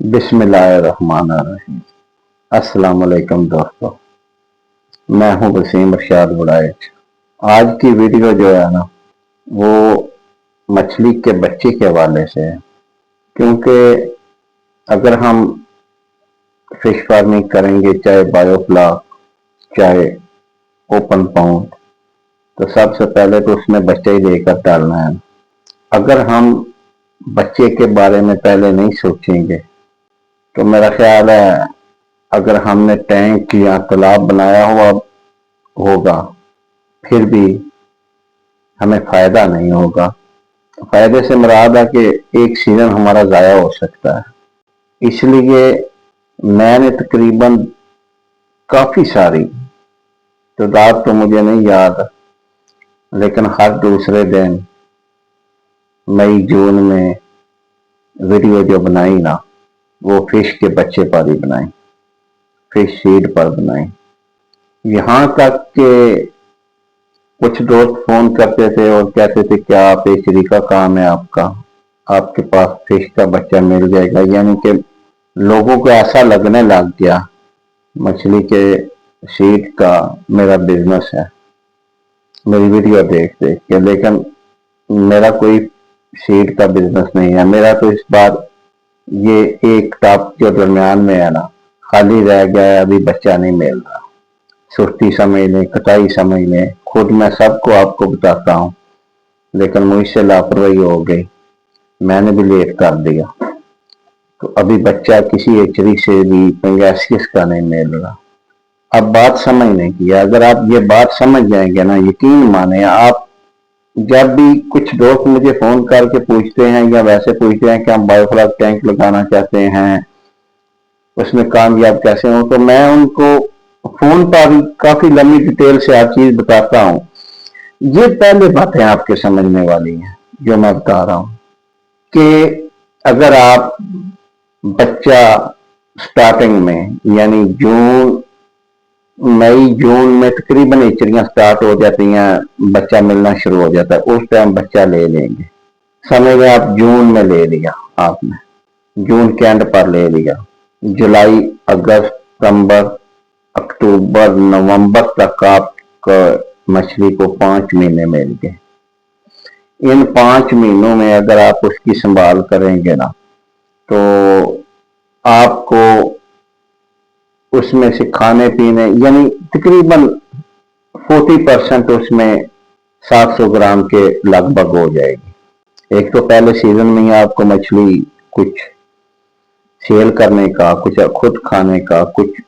बिस्मिल्लाहिर्रहमानिर्रहीम। अस्सलाम वालेकुम दोस्तों, मैं हूं वसीम इरशाद वड़ाइच। आज की वीडियो जो है ना, वो मछली के बच्चे के हवाले से है। क्योंकि अगर हम फिश फार्मिंग करेंगे, चाहे बायोफ्लॉक चाहे ओपन पाउंड, तो सबसे पहले तो उसमें बच्चा ही लेकर डालना है। अगर हम बच्चे के बारे में पहले नहीं सोचेंगे तो मेरा ख्याल है अगर हमने टैंक या तालाब बनाया हुआ होगा फिर भी हमें फायदा नहीं होगा। फायदे से मुराद है कि एक सीजन हमारा ज़ाया हो सकता है। इसलिए मैंने तकरीबन काफ़ी सारी तादाद तो मुझे नहीं याद, लेकिन हर दूसरे दिन मई जून में वीडियो जो बनाई ना, वो फिश के बच्चे पर ही बनाई, फिश सीड पर बनाई। यहाँ तक कि कुछ दोस्त फोन करते थे और कहते थे क्या पेचरी का काम है आपका, आपके पास फिश का बच्चा मिल जाएगा। यानी कि लोगों को ऐसा लगने लग गया मछली के सीड का मेरा बिजनेस है, मेरी वीडियो देख देख के। लेकिन मेरा कोई सीड का बिजनेस नहीं है। मेरा तो इस बार ये एक टॉप जो दरमियान में है ना, खाली रह गया है, अभी बच्चा नहीं मिल रहा। सुस्ती समझ लें, कटाई समझ लें, खुद मैं सबको आपको बताता हूँ, लेकिन मुझसे लापरवाही हो गई, मैंने भी लेट कर दिया। तो अभी बच्चा किसी एचरी से भी पेंगेसियस का नहीं मिल रहा। अब बात समझने की है, अगर आप ये बात समझ जाएंगे ना, यकीन माने आप, जब भी कुछ दोस्त मुझे फोन करके पूछते हैं या वैसे पूछते हैं कि हम बायोफ्लॉक टैंक लगाना चाहते हैं, उसमें कामयाब कैसे हो, तो मैं उनको फोन पर काफी लंबी डिटेल से हर चीज बताता हूँ। ये पहले बातें आपके समझने वाली हैं जो मैं बता रहा हूँ कि अगर आप बच्चा स्टार्टिंग में, यानी जून मई जून में तकरीबन एचरियां स्टार्ट हो जाती हैं, बच्चा मिलना शुरू हो जाता है, उस टाइम बच्चा ले लेंगे। समझ में आप जून में ले लिया, आपने जून के एंड पर ले लिया, जुलाई अगस्त सितंबर अक्टूबर नवंबर तक आप मछली को 5 महीने मिल गए। इन 5 महीनों में अगर आप उसकी संभाल करेंगे ना, तो आपको उसमें से खाने पीने, यानी तकरीबन 40% उसमें 700 ग्राम के लगभग हो जाएगी। एक तो पहले सीजन में ही आपको मछली कुछ सेल करने का, कुछ खुद खाने का, कुछ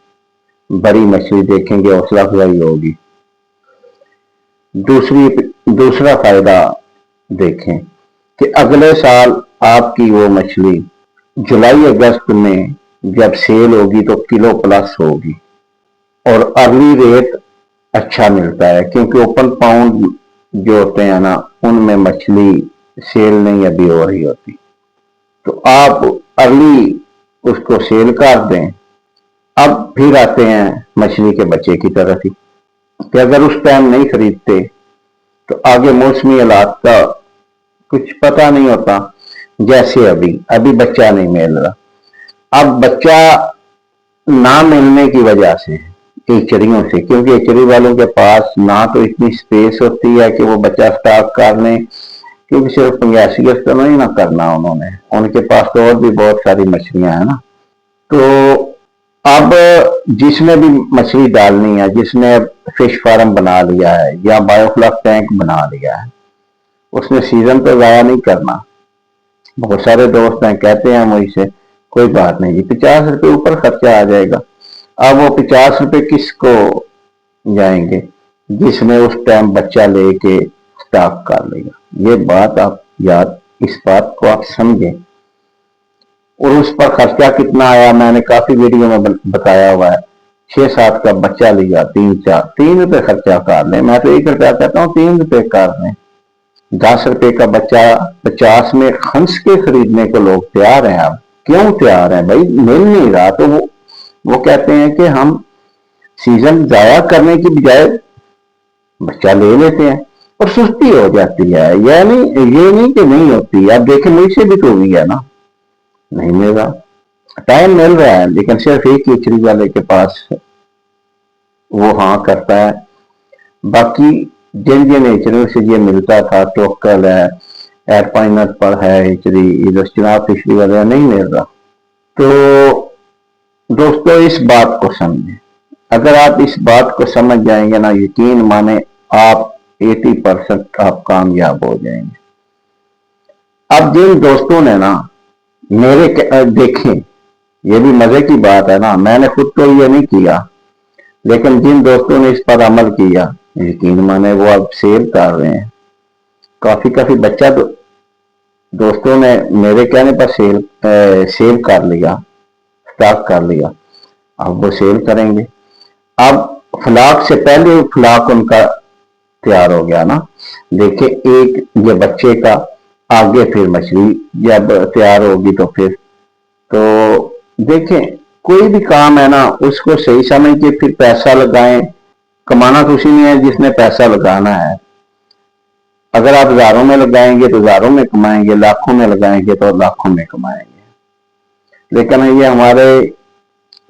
बड़ी मछली देखेंगे, हौसला अफजाई होगी। दूसरा फायदा देखें कि अगले साल आपकी वो मछली जुलाई अगस्त में जब सेल होगी तो किलो प्लस होगी और अर्ली रेट अच्छा मिलता है, क्योंकि ओपन पाउंड जो होते हैं ना, उनमें मछली सेल नहीं अभी हो रही होती। तो आप अर्ली उसको सेल कर दें। अब फिर आते हैं मछली के बच्चे की तरफ ही कि अगर उस टाइम नहीं खरीदते तो आगे मौसमी हालात का कुछ पता नहीं होता। जैसे अभी बच्चा नहीं मिल रहा। अब बच्चा ना मिलने की वजह से एचरियों से, क्योंकि एचरी वालों के पास ना तो इतनी स्पेस होती है कि वो बच्चा स्टॉक कर लें, क्योंकि सिर्फ पेंगेसियस तो नहीं ना करना उन्होंने, उनके पास तो और भी बहुत सारी मछलियां हैं ना। तो अब जिसने भी मछली डालनी है, जिसने फिश फार्म बना लिया है या बायोफ्लॉक टैंक बना लिया है, उसने सीजन तो ज़ाया नहीं करना। बहुत सारे दोस्त हैं, कहते हैं मुझसे कोई बात नहीं जी, 50 रुपये ऊपर खर्चा आ जाएगा। अब वो 50 रुपये किसको जाएंगे? जिसने उस टाइम बच्चा लेके स्टॉक कर लिया। ये बात आप याद, इस बात को आप समझें। और उस पर खर्चा कितना आया मैंने काफी वीडियो में बताया हुआ है। 6-7 का बच्चा लिया, 3 रुपए खर्चा कर लें। मैं तो 1 रुपया कहता हूँ, 3 रुपए कर लें। 10 रुपए का बच्चा 50 में खंस के खरीदने को लोग तैयार हैं। अब क्यों तैयार हैं भाई? मिल नहीं रहा तो वो कहते हैं कि हम सीजन जाया करने की बजाय बच्चा ले लेते हैं, और सुस्ती हो जाती है। ये नहीं कि नहीं होती। अब देखें मुझसे भी तो हुई है ना, नहीं मिल रहा। टाइम मिल रहा है, लेकिन सिर्फ एक कीचड़ी वाले के पास वो हाँ करता है। बाकी जिन जिन हिचड़ियों से ये मिलता था, टोकल है, एरपाइनट पर है हिचड़ी, इधर चिनाब फिशरी वगैरह नहीं मिल रहा। तो दोस्तों इस बात को समझें, अगर आप इस बात को समझ जाएंगे ना, यकीन माने आप 80% आप कामयाब हो जाएंगे। अब जिन दोस्तों ने ना देखें, ये भी मजे की बात है ना, मैंने खुद तो ये नहीं किया, लेकिन जिन दोस्तों ने इस पर अमल किया, यकीन माने वो अब सेल कर रहे हैं। काफी काफी बच्चा दोस्तों ने मेरे कहने पर सेल कर लिया, स्टॉक कर लिया, अब वो सेल करेंगे। अब फ्लाक से पहले फ्लाक उनका तैयार हो गया ना। देखिए एक ये बच्चे का, आगे फिर मछली जब तैयार होगी तो फिर, तो देखें कोई भी काम है ना, उसको सही समझ के फिर पैसा लगाएं। कमाना तो उसी में है जिसने पैसा लगाना है। अगर आप हजारों में लगाएंगे तो हजारों में कमाएंगे, लाखों में लगाएंगे तो लाखों में कमाएंगे। लेकिन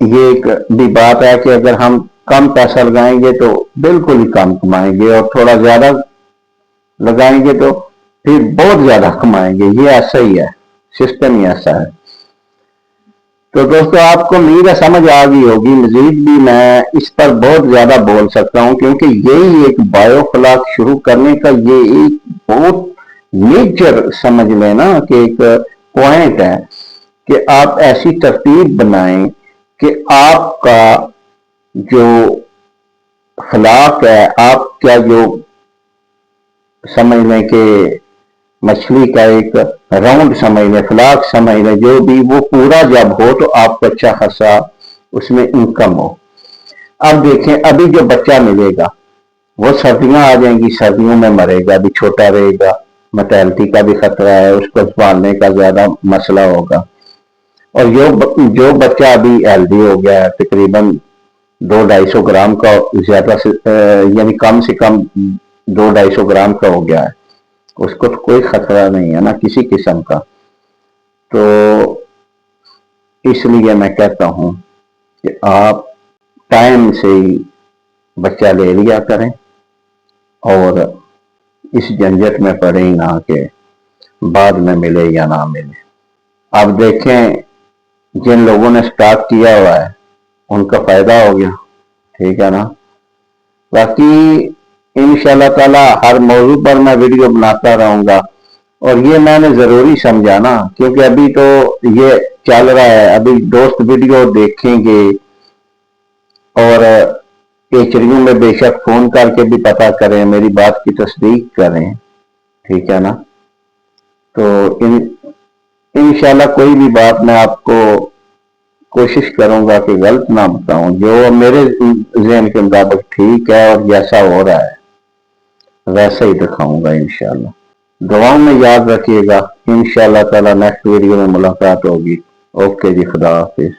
ये एक भी बात है कि अगर हम कम पैसा लगाएंगे तो बिल्कुल ही कम कमाएंगे, और थोड़ा ज्यादा लगाएंगे तो फिर बहुत ज्यादा कमाएंगे। ये ऐसा ही है, सिस्टम ही ऐसा है। तो दोस्तों आपको उम्मीद है समझ आ गई होगी। मजीद भी मैं इस पर बहुत ज्यादा बोल सकता हूं, क्योंकि यही एक बायोफ्लाक शुरू करने का ये एक बहुत मेजर समझ लेना कि एक पॉइंट है कि आप ऐसी तरतीब बनाएं कि आपका जो फ्लाक है, आपका जो समझ लें कि मछली का एक राउंड समझ लें, फ्लाक समझ लें, जो भी वो पूरा जब हो तो आपको अच्छा खासा उसमें इनकम हो। अब देखें अभी जो बच्चा मिलेगा वो सर्दियां आ जाएंगी, सर्दियों में मरेगा, अभी छोटा रहेगा, मोर्टेलिटी का भी खतरा है, उसको संभालने का ज्यादा मसला होगा। और जो बच्चा अभी हेल्दी हो गया है, तकरीबन 200-250 ग्राम का, ज्यादा से यानी कम से कम 200-250 ग्राम का हो गया है, उसको तो कोई खतरा नहीं है ना किसी किस्म का। तो इसलिए मैं कहता हूं कि आप टाइम से ही बच्चा ले लिया करें, और इस झंझट में पड़े ही ना कि बाद में मिले या ना मिले। अब देखें जिन लोगों ने स्टार्ट किया हुआ है उनका फायदा हो गया, ठीक है ना। बाकी इंशाल्लाह ताला हर मौजू पर मैं वीडियो बनाता रहूंगा, और ये मैंने जरूरी समझा ना, क्योंकि अभी तो ये चल रहा है, अभी दोस्त वीडियो देखेंगे और केचरियों में बेशक फोन करके भी पता करें, मेरी बात की तस्दीक करें, ठीक है ना। तो इंशाल्लाह कोई भी बात मैं आपको कोशिश करूंगा कि गलत ना बताऊं, जो मेरे ज़हन के मुताबिक ठीक है और जैसा हो रहा है वैसा ही दिखाऊंगा इंशाल्लाह। दुआओं में याद रखिएगा। इंशाल्लाह ताला नेक्स्ट वीडियो में मुलाकात होगी। ओके जी, खुदा हाफिज।